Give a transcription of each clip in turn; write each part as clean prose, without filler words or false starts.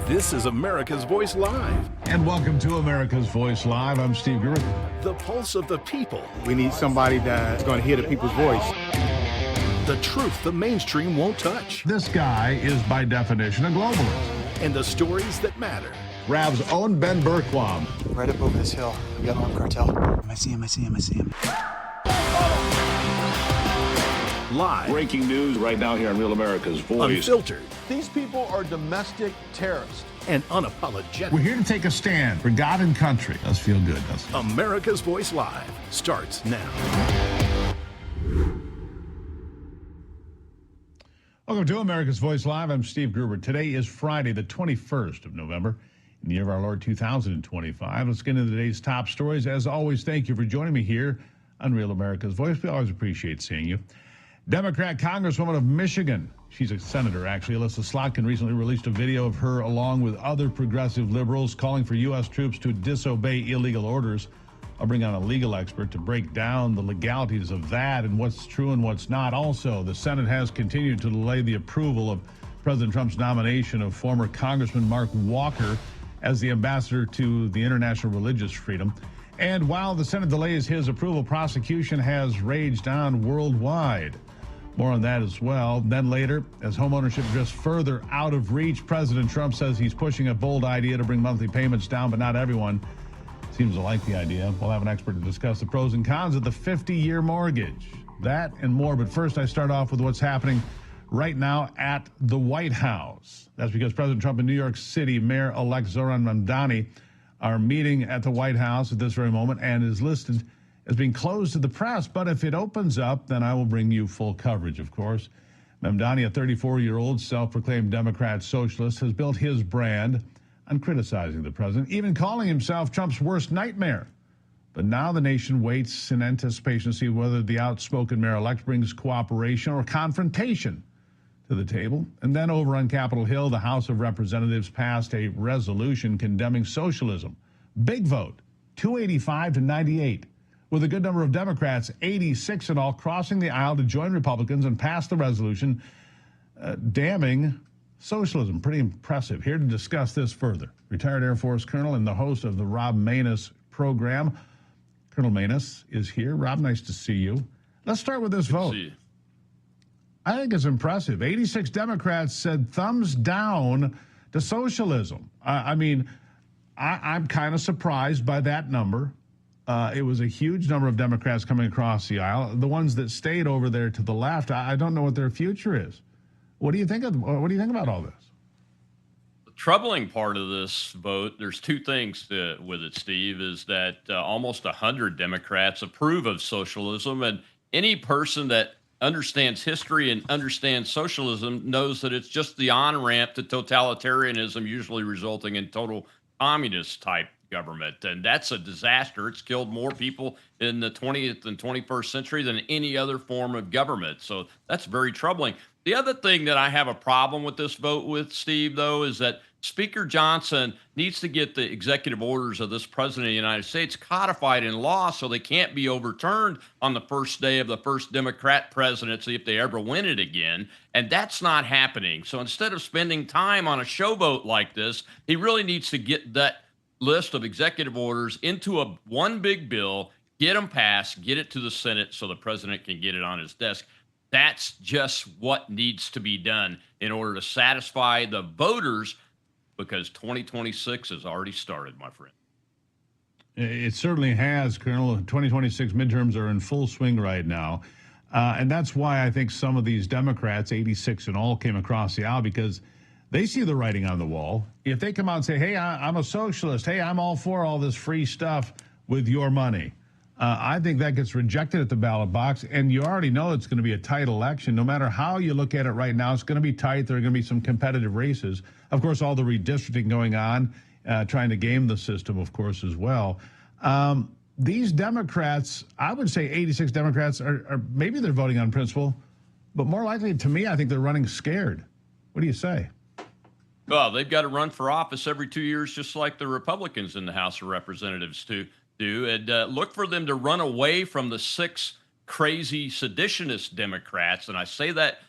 This is America's Voice Live. And welcome to America's Voice Live. I'm Steve Gruber. The pulse of the people. We need somebody that's going to hear the people's voice. The truth the mainstream won't touch. This guy is, by definition, a globalist. And the stories that matter. Rav's own Ben Berquam. Right up over this hill. We got an armed cartel. I see him. Live. Breaking news right now here on Real America's Voice. Unfiltered. These people are domestic terrorists. And unapologetic. We're here to take a stand for God and country. Does feel good, doesn't it? America's Voice Live starts now. Welcome to America's Voice Live. I'm Steve Gruber. Today is Friday, the 21st of November, in the year of our Lord 2025. Let's get into today's top stories. As always, thank you for joining me here on Real America's Voice. We always appreciate seeing you. Democrat Congresswoman of Michigan, she's a senator actually, Alyssa Slotkin, recently released a video of her along with other progressive liberals calling for U.S. troops to disobey illegal orders. I'll bring on a legal expert to break down the legalities of that and what's true and what's not. Also, the Senate has continued to delay the approval of President Trump's nomination of former Congressman Mark Walker as the ambassador to the international religious freedom. And while the Senate delays his approval, prosecution has raged on worldwide. More on that as well. Then later, as homeownership drifts further out of reach, President Trump says he's pushing a bold idea to bring monthly payments down, but not everyone seems to like the idea. We'll have an expert to discuss the pros and cons of the 50-year mortgage. That and more. But first, I start off with what's happening right now at the White House. That's because President Trump and New York City Mayor-elect Zohran Mamdani are meeting at the White House at this very moment and is listed as being closed to the press. But if it opens up, then I will bring you full coverage, of course. Mamdani, a 34-year-old self-proclaimed Democrat socialist, has built his brand on criticizing the president, even calling himself Trump's worst nightmare. But now the nation waits in anticipation to see whether the outspoken mayor-elect brings cooperation or confrontation to the table. And then over on Capitol Hill, the House of Representatives passed a resolution condemning socialism. Big vote, 285 to 98. With a good number of Democrats, 86 in all, crossing the aisle to join Republicans and pass the resolution damning socialism. Pretty impressive. Here to discuss this further, retired Air Force Colonel and the host of the Rob Maness program. Colonel Maness is here. Rob, nice to see you. Let's start with this vote. I think it's impressive. 86 Democrats said thumbs down to socialism. I'm kind of surprised by that number. It was a huge number of Democrats coming across the aisle. The ones that stayed over there to the left, I don't know what their future is. What do you think about all this? The troubling part of this vote, there's two things with it, Steve, is that almost 100 Democrats approve of socialism, and any person that understands history and understands socialism knows that it's just the on-ramp to totalitarianism, usually resulting in total communist type government. And that's a disaster. It's killed more people in the 20th and 21st century than any other form of government. So that's very troubling. The other thing that I have a problem with this vote with, Steve, though, is that Speaker Johnson needs to get the executive orders of this president of the United States codified in law so they can't be overturned on the first day of the first Democrat presidency if they ever win it again. And that's not happening. So instead of spending time on a show vote like this, he really needs to get that list of executive orders into one big bill, get them passed, get it to the Senate so the president can get it on his desk. That's just what needs to be done in order to satisfy the voters, because 2026 has already started, my friend. It certainly has, Colonel. 2026 midterms are in full swing right now. And that's why I think some of these Democrats, 86 in all, came across the aisle, because they see the writing on the wall. If they come out and say, hey, I'm a socialist, hey, I'm all for all this free stuff with your money, I think that gets rejected at the ballot box. And you already know it's going to be a tight election. No matter how you look at it right now, it's going to be tight. There are going to be some competitive races. Of course, all the redistricting going on, trying to game the system, of course, as well. These Democrats, I would say 86 Democrats, are maybe they're voting on principle, but more likely to me, I think they're running scared. What do you say? Well, they've got to run for office every 2 years, just like the Republicans in the House of Representatives do. And look for them to run away from the 6 crazy seditionist Democrats. And I say that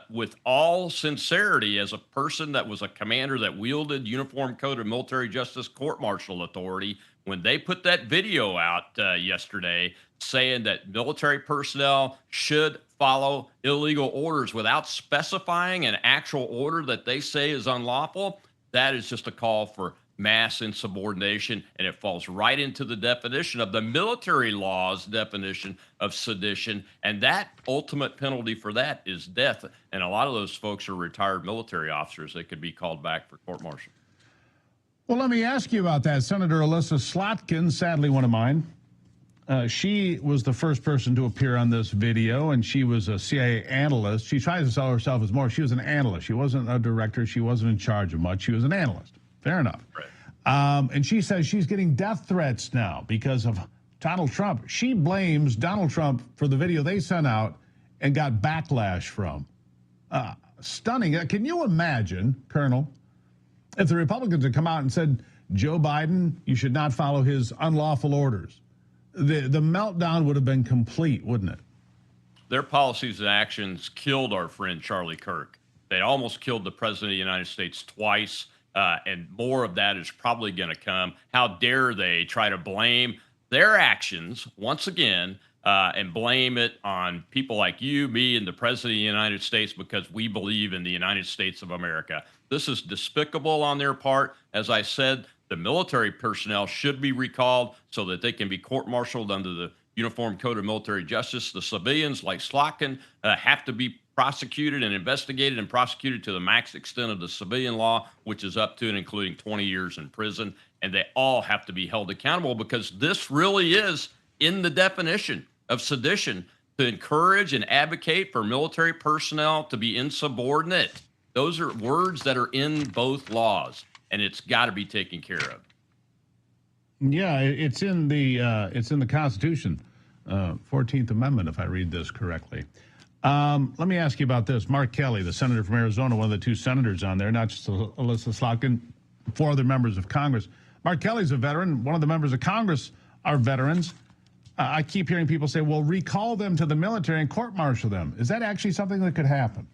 with all sincerity, as a person that was a commander that wielded Uniform Code of Military Justice court-martial authority, when they put that video out yesterday saying that military personnel should follow illegal orders without specifying an actual order that they say is unlawful, that is just a call for mass insubordination, and it falls right into the definition of the military law's definition of sedition, and that ultimate penalty for that is death. And a lot of those folks are retired military officers that could be called back for court-martial. Well, let me ask you about that. Senator Alyssa Slotkin, sadly one of mine, she was the first person to appear on this video, and she was a CIA analyst. She tries to sell herself as more. She was an analyst. She wasn't a director. She wasn't in charge of much. She was an analyst. Fair enough. Right. And she says she's getting death threats now because of Donald Trump. She blames Donald Trump for the video they sent out and got backlash from. Stunning. Can you imagine, Colonel, if the Republicans had come out and said, Joe Biden, you should not follow his unlawful orders? The meltdown would have been complete, wouldn't it? Their policies and actions killed our friend Charlie Kirk. They almost killed the president of the United States twice. And more of that is probably going to come. How dare they try to blame their actions once again and blame it on people like you, me, and the president of the United States because we believe in the United States of America. This is despicable on their part. As I said, the military personnel should be recalled so that they can be court-martialed under the Uniform Code of Military Justice. The civilians like Slotkin have to be prosecuted and investigated and prosecuted to the max extent of the civilian law, which is up to and including 20 years in prison. And they all have to be held accountable because this really is in the definition of sedition, to encourage and advocate for military personnel to be insubordinate. Those are words that are in both laws, and it's got to be taken care of. Yeah, it's in the Constitution, 14th Amendment, if I read this correctly. Let me ask you about this. Mark Kelly, the senator from Arizona, one of the two senators on there, not just Alyssa Slotkin, 4 other members of Congress. Mark Kelly's a veteran. One of the members of Congress are veterans. I keep hearing people say, well, recall them to the military and court-martial them. Is that actually something that could happen?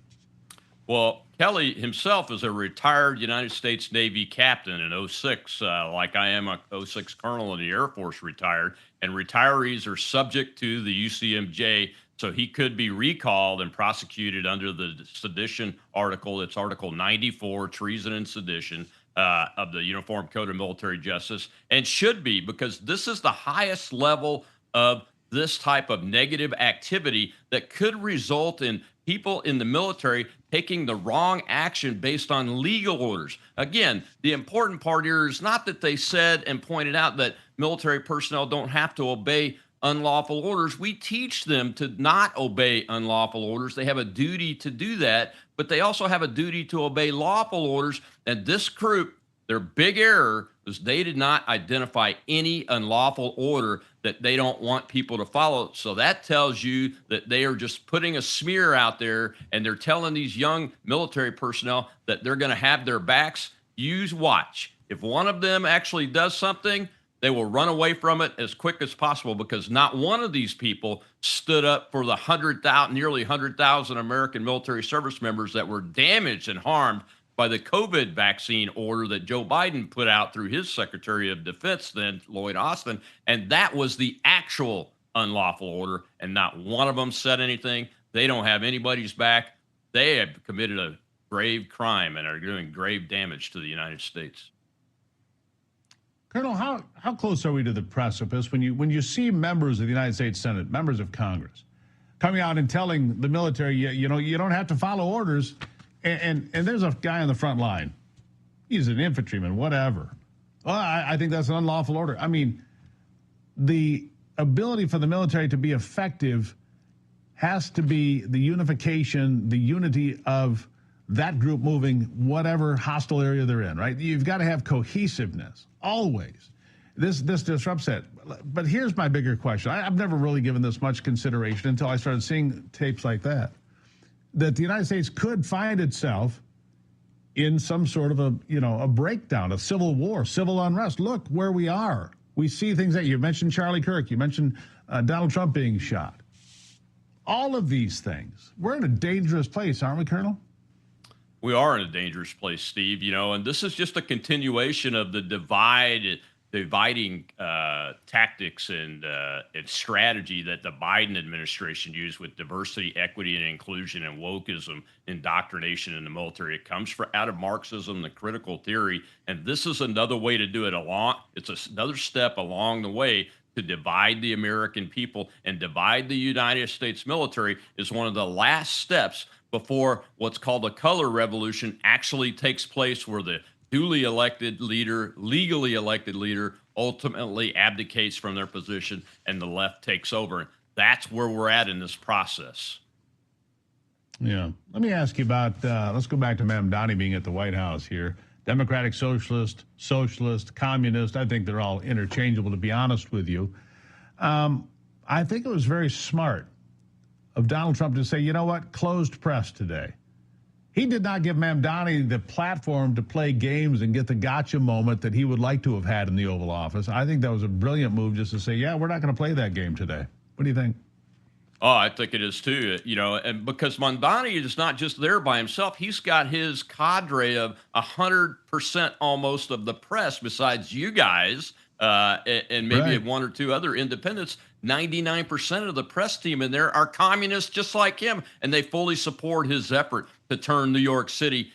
Well, Kelly himself is a retired United States Navy captain in 06, like I am a 06 colonel in the Air Force retired, and retirees are subject to the UCMJ, so he could be recalled and prosecuted under the sedition article. It's Article 94, treason and sedition of the Uniform Code of Military Justice, and should be, because this is the highest level of this type of negative activity that could result in people in the military taking the wrong action based on legal orders. Again, the important part here is not that they said and pointed out that military personnel don't have to obey unlawful orders. We teach them to not obey unlawful orders. They have a duty to do that, but they also have a duty to obey lawful orders. And this group, their big error was they did not identify any unlawful order that they don't want people to follow. So that tells you that they are just putting a smear out there, and they're telling these young military personnel that they're going to have their backs. Use watch. If one of them actually does something, they will run away from it as quick as possible, because not one of these people stood up for the nearly 100,000 American military service members that were damaged and harmed by the COVID vaccine order that Joe Biden put out through his Secretary of Defense, then Lloyd Austin. And that was the actual unlawful order. And not one of them said anything. They don't have anybody's back. They have committed a grave crime and are doing grave damage to the United States. Colonel, how close are we to the precipice when you see members of the United States Senate, members of Congress, coming out and telling the military, you don't have to follow orders, and there's a guy on the front line, he's an infantryman, whatever. Well, I think that's an unlawful order. I mean, the ability for the military to be effective has to be the unification, the unity of that group moving whatever hostile area they're in, right? You've got to have cohesiveness, always. This disrupts that. But here's my bigger question. I've never really given this much consideration until I started seeing tapes like that the United States could find itself in some sort of a breakdown, a civil war, civil unrest. Look where we are. We see things that you mentioned Charlie Kirk, you mentioned Donald Trump being shot. all of these things. We're in a dangerous place, aren't we, Colonel? We are in a dangerous place, Steve, and this is just a continuation of the dividing tactics and strategy that the Biden administration used with diversity, equity, and inclusion and wokeism, indoctrination in the military. It comes out of Marxism, the critical theory, and this is another way to do it It's another step along the way to divide the American people and divide the United States military is one of the last steps before what's called a color revolution actually takes place, where the duly elected leader, legally elected leader, ultimately abdicates from their position and the left takes over. That's where we're at in this process. Yeah. Let me ask you about, let's go back to Mamdani being at the White House here. Democratic socialist, communist, I think they're all interchangeable, to be honest with you. I think it was very smart of Donald Trump to say, you know what, closed press today. He did not give Mamdani the platform to play games and get the gotcha moment that he would like to have had in the Oval Office. I think that was a brilliant move just to say, yeah, we're not going to play that game today. What do you think? Oh, I think it is too, and because Mamdani is not just there by himself, he's got his cadre of 100% almost of the press, besides you guys and maybe Right. one or two other independents. 99% of the press team in there are communists just like him, and they fully support his effort to turn New York City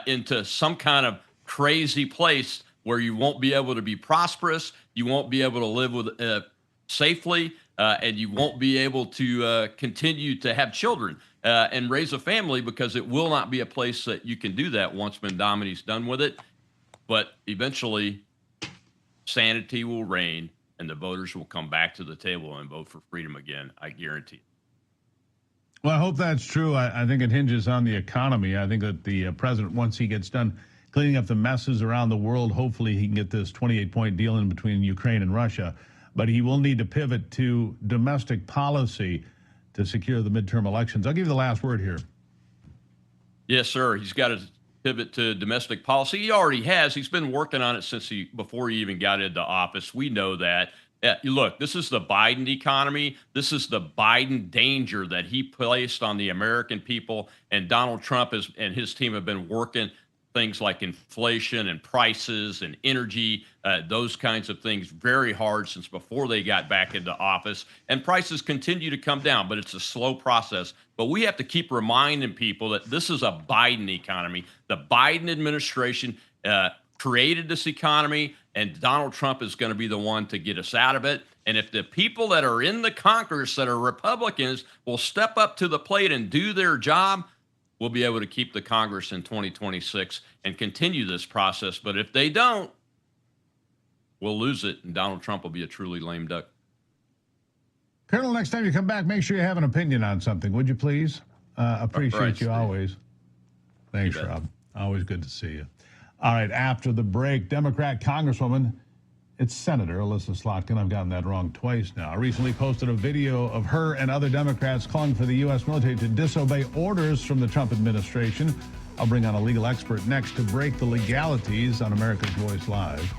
into some kind of crazy place where you won't be able to be prosperous, you won't be able to live with safely, and you won't be able to continue to have children and raise a family, because it will not be a place that you can do that once Mamdani's done with it. But eventually, sanity will reign, and the voters will come back to the table and vote for freedom again. I guarantee it. Well, I hope that's true. I think it hinges on the economy. I think that the president, once he gets done cleaning up the messes around the world, hopefully he can get this 28-point deal in between Ukraine and Russia. But he will need to pivot to domestic policy to secure the midterm elections. I'll give you the last word here. Yes, sir. He's got to pivot to domestic policy. He already has. He's been working on it before he even got into office. We know that. Look, this is the Biden economy. This is the Biden danger that he placed on the American people. And Donald Trump and his team have been working things like inflation and prices and energy, those kinds of things very hard since before they got back into office. And prices continue to come down, but it's a slow process. But we have to keep reminding people that this is a Biden economy. The Biden administration created this economy, and Donald Trump is going to be the one to get us out of it. And if the people that are in the Congress that are Republicans will step up to the plate and do their job, we'll be able to keep the Congress in 2026 and continue this process. But if they don't, we'll lose it, and Donald Trump will be a truly lame duck. Colonel, next time you come back, make sure you have an opinion on something, would you please? Appreciate Right, you Steve. always. Thanks, You bet. Rob. Always good to see you. All right, after the break, Democrat Congresswoman, it's Senator Alyssa Slotkin, I've gotten that wrong twice now, recently posted a video of her and other Democrats calling for the U.S. military to disobey orders from the Trump administration. I'll bring on a legal expert next to break the legalities on America's Voice Live.